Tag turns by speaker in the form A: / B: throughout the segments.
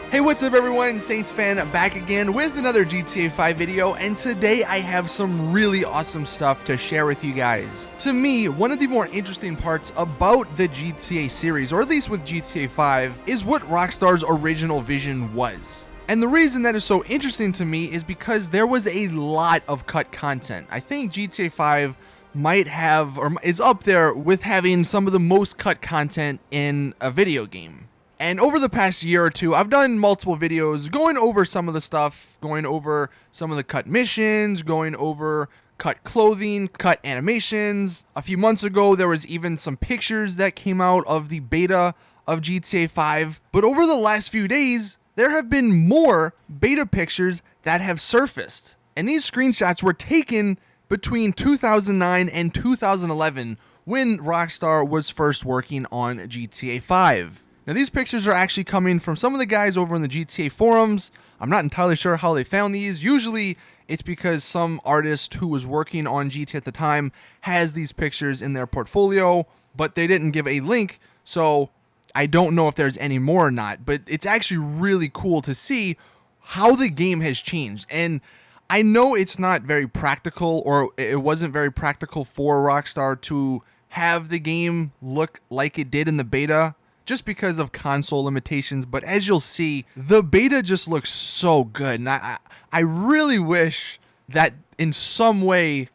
A: Hey, what's up everyone? Saintsfan back again with another GTA 5 video, and today I have some really awesome stuff to share with you guys. To me, one of the more interesting parts about the GTA series, or at least with GTA 5, is what Rockstar's original vision was. And the reason that is so interesting to me is because there was a lot of cut content. I think GTA 5 might have, or is up there with having some of the most cut content in a video game. And over the past year or two, I've done multiple videos going over some of the stuff, going over some of the cut missions, going over cut clothing, cut animations. A few months ago, there was even some pictures that came out of the beta of GTA 5. But over the last few days, there have been more beta pictures that have surfaced. And these screenshots were taken between 2009 and 2011 when Rockstar was first working on GTA 5. Now, these pictures are actually coming from some of the guys over in the GTA forums. I'm not entirely sure how they found these. Usually, it's because some artist who was working on GTA at the time has these pictures in their portfolio, but they didn't give a link, so I don't know if there's any more or not. But it's actually really cool to see how the game has changed. And I know it's not very practical, or it wasn't very practical for Rockstar to have the game look like it did in the beta, just because of console limitations. But as you'll see, the beta just looks so good. And I really wish that in some way,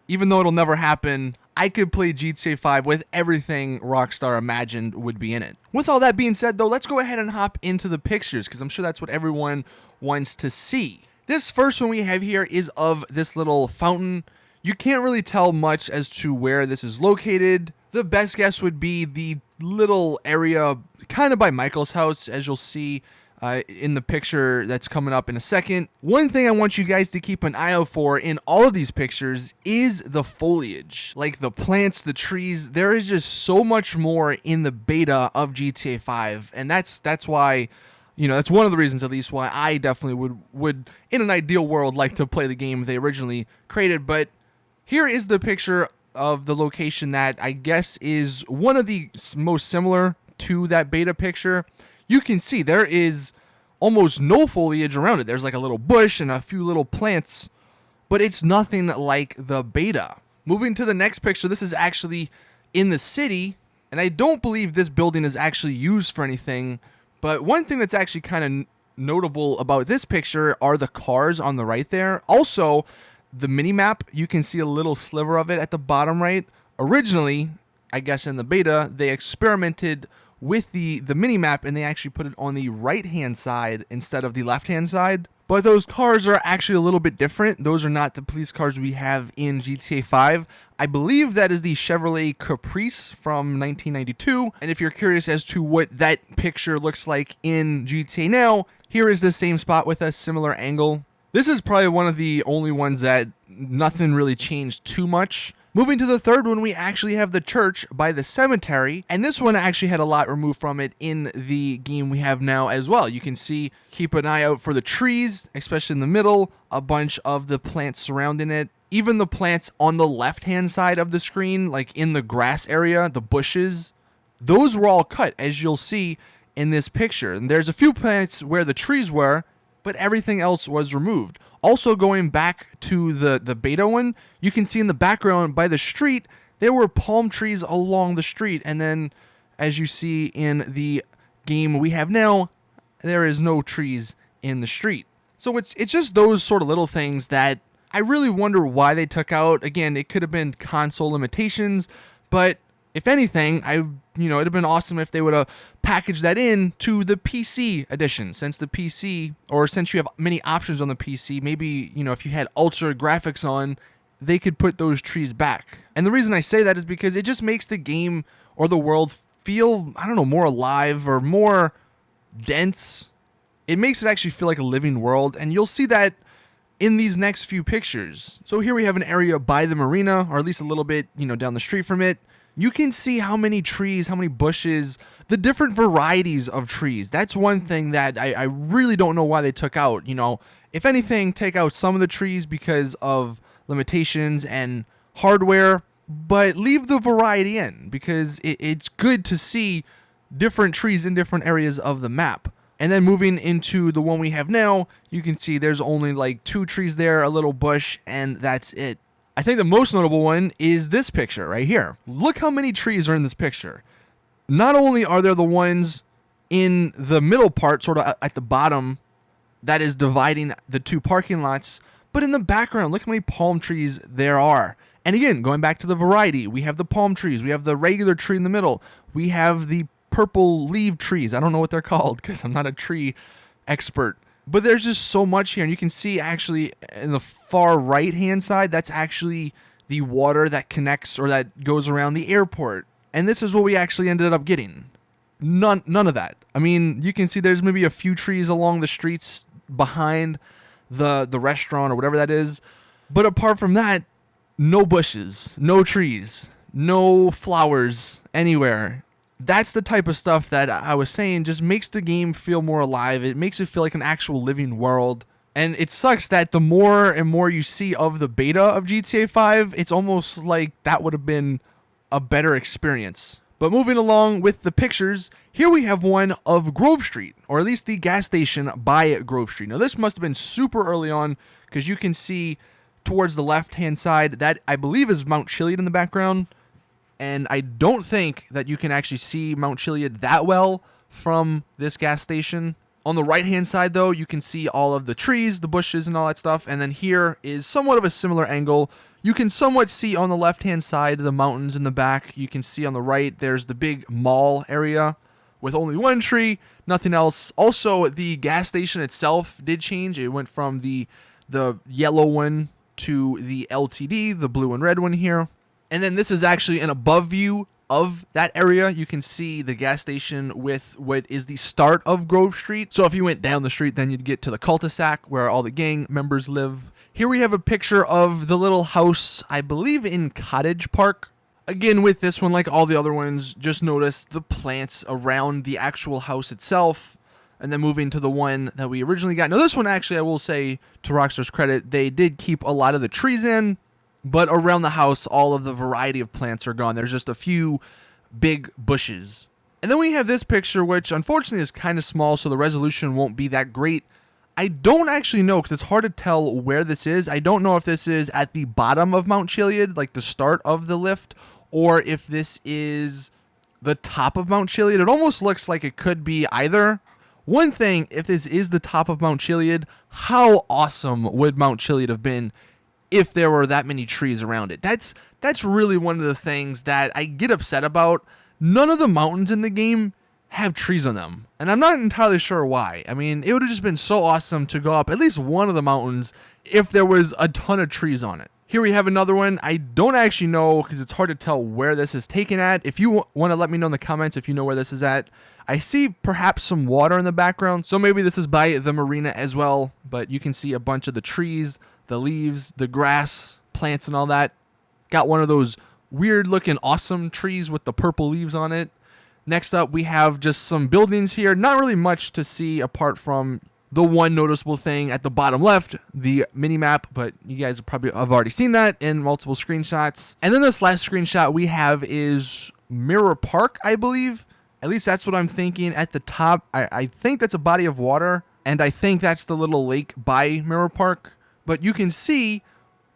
A: even though it'll never happen, I could play GTA 5 with everything Rockstar imagined would be in it. With all that being said though, let's go ahead and hop into the pictures, because I'm sure that's what everyone wants to see. This first one we have here is of this little fountain. You can't really tell much as to where this is located. The best guess would be the little area kind of by Michael's house, as you'll see in the picture that's coming up in a second. One thing I want you guys to keep an eye out for in all of these pictures is the foliage. Like the plants, the trees, there is just so much more in the beta of GTA 5. And that's why, you know, that's one of the reasons at least why I definitely would in an ideal world like to play the game they originally created. But here is the picture of the location that I guess is one of the most similar to that beta picture. You can see there is almost no foliage around it. There's like a little bush and a few little plants, but it's nothing like the beta. Moving to the next picture, this is actually in the city, and I don't believe this building is actually used for anything, but one thing that's actually kind of notable about this picture are the cars on the right there. Also, the mini-map, you can see a little sliver of it at the bottom right. Originally, I guess in the beta, they experimented with the mini-map and they actually put it on the right-hand side instead of the left-hand side. But those cars are actually a little bit different. Those are not the police cars we have in GTA 5. I believe that is the Chevrolet Caprice from 1992. And if you're curious as to what that picture looks like in GTA now, here is the same spot with a similar angle. This is probably one of the only ones that nothing really changed too much. Moving to the third one, we actually have the church by the cemetery, and this one actually had a lot removed from it in the game we have now as well. You can see, keep an eye out for the trees, especially in the middle, a bunch of the plants surrounding it. Even the plants on the left-hand side of the screen, like in the grass area, the bushes, those were all cut, as you'll see in this picture. And there's a few plants where the trees were, but everything else was removed. Also, going back to the beta one, you can see in the background by the street, there were palm trees along the street. And then, as you see in the game we have now, there is no trees in the street. So it's just those sort of little things that I really wonder why they took out. Again, it could have been console limitations, but if anything, it'd have been awesome if they would have packaged that in to the PC edition. Since since you have many options on the PC, maybe, if you had ultra graphics on, they could put those trees back. And the reason I say that is because it just makes the game or the world feel, I don't know, more alive or more dense. It makes it actually feel like a living world, and you'll see that in these next few pictures. So here we have an area by the marina, or at least a little bit, down the street from it. You can see how many trees, how many bushes, the different varieties of trees. That's one thing that I really don't know why they took out. If anything, take out some of the trees because of limitations and hardware, but leave the variety in because it's good to see different trees in different areas of the map. And then moving into the one we have now, you can see there's only like 2 trees there, a little bush, and that's it. I think the most notable one is this picture right here. Look how many trees are in this picture. Not only are there the ones in the middle part, sort of at the bottom, that is dividing the 2 parking lots, but in the background, look how many palm trees there are. And again, going back to the variety, we have the palm trees, we have the regular tree in the middle, we have the purple leaf trees. I don't know what they're called because I'm not a tree expert. But there's just so much here, and you can see actually in the far right-hand side, that's actually the water that connects or that goes around the airport. And this is what we actually ended up getting. None of that. I mean, you can see there's maybe a few trees along the streets behind the restaurant or whatever that is. But apart from that, no bushes, no trees, no flowers anywhere. That's the type of stuff that I was saying just makes the game feel more alive. It makes it feel like an actual living world. And it sucks that the more and more you see of the beta of GTA 5, it's almost like that would have been a better experience. But moving along with the pictures, here we have one of Grove Street, or at least the gas station by Grove Street. Now this must have been super early on because you can see towards the left-hand side that I believe is Mount Chiliad in the background. And I don't think that you can actually see Mount Chiliad that well from this gas station. On the right-hand side, though, you can see all of the trees, the bushes, and all that stuff. And then here is somewhat of a similar angle. You can somewhat see on the left-hand side the mountains in the back. You can see on the right, there's the big mall area with only 1 tree, nothing else. Also, the gas station itself did change. It went from the yellow one to the LTD, the blue and red one here. And then this is actually an above view of that area. You can see the gas station with what is the start of Grove Street. So if you went down the street, then you'd get to the cul-de-sac where all the gang members live. Here we have a picture of the little house, I believe in Cottage Park. Again, with this one, like all the other ones, just notice the plants around the actual house itself. And then moving to the one that we originally got. Now this one, actually, I will say, to Rockstar's credit, they did keep a lot of the trees in. But around the house, all of the variety of plants are gone. There's just a few big bushes. And then we have this picture, which unfortunately is kind of small, so the resolution won't be that great. I don't actually know, because it's hard to tell where this is. I don't know if this is at the bottom of Mount Chiliad, like the start of the lift, or if this is the top of Mount Chiliad. It almost looks like it could be either. One thing, if this is the top of Mount Chiliad, how awesome would Mount Chiliad have been if there were that many trees around it? That's really one of the things that I get upset about. None of the mountains in the game have trees on them, and I'm not entirely sure why. I mean, it would have just been so awesome to go up at least one of the mountains if there was a ton of trees on it. Here we have another one. I don't actually know because it's hard to tell where this is taken at. If you want to let me know in the comments if you know where this is at. I see perhaps some water in the background, so maybe this is by the marina as well, but you can see a bunch of the trees, the leaves, the grass, plants, and all that. Got one of those weird looking awesome trees with the purple leaves on it. Next up, we have just some buildings here. Not really much to see apart from the one noticeable thing at the bottom left, the mini map, but you guys probably have already seen that in multiple screenshots. And then this last screenshot we have is Mirror Park, I believe. At least that's what I'm thinking. At the top, I think that's a body of water, and I think that's the little lake by Mirror Park. But you can see,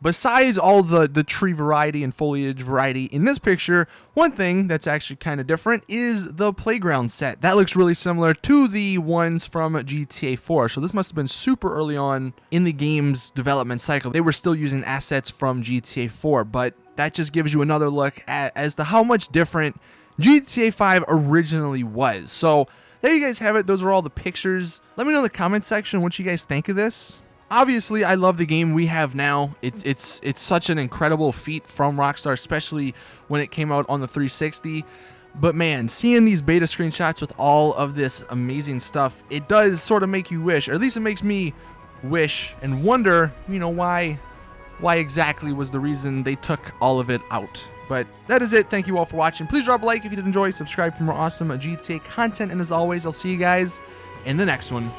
A: besides all the tree variety and foliage variety in this picture, one thing that's actually kind of different is the playground set. That looks really similar to the ones from GTA 4. So this must have been super early on in the game's development cycle. They were still using assets from GTA 4, but that just gives you another look as to how much different GTA 5 originally was. So there you guys have it. Those are all the pictures. Let me know in the comments section what you guys think of this. Obviously, I love the game we have now. It's such an incredible feat from Rockstar, especially when it came out on the 360. But man, seeing these beta screenshots with all of this amazing stuff, it does sort of make you wish, or at least it makes me wish and wonder, you know, why exactly was the reason they took all of it out. But that is it. Thank you all for watching. Please drop a like if you did enjoy. Subscribe for more awesome GTA content. And as always, I'll see you guys in the next one.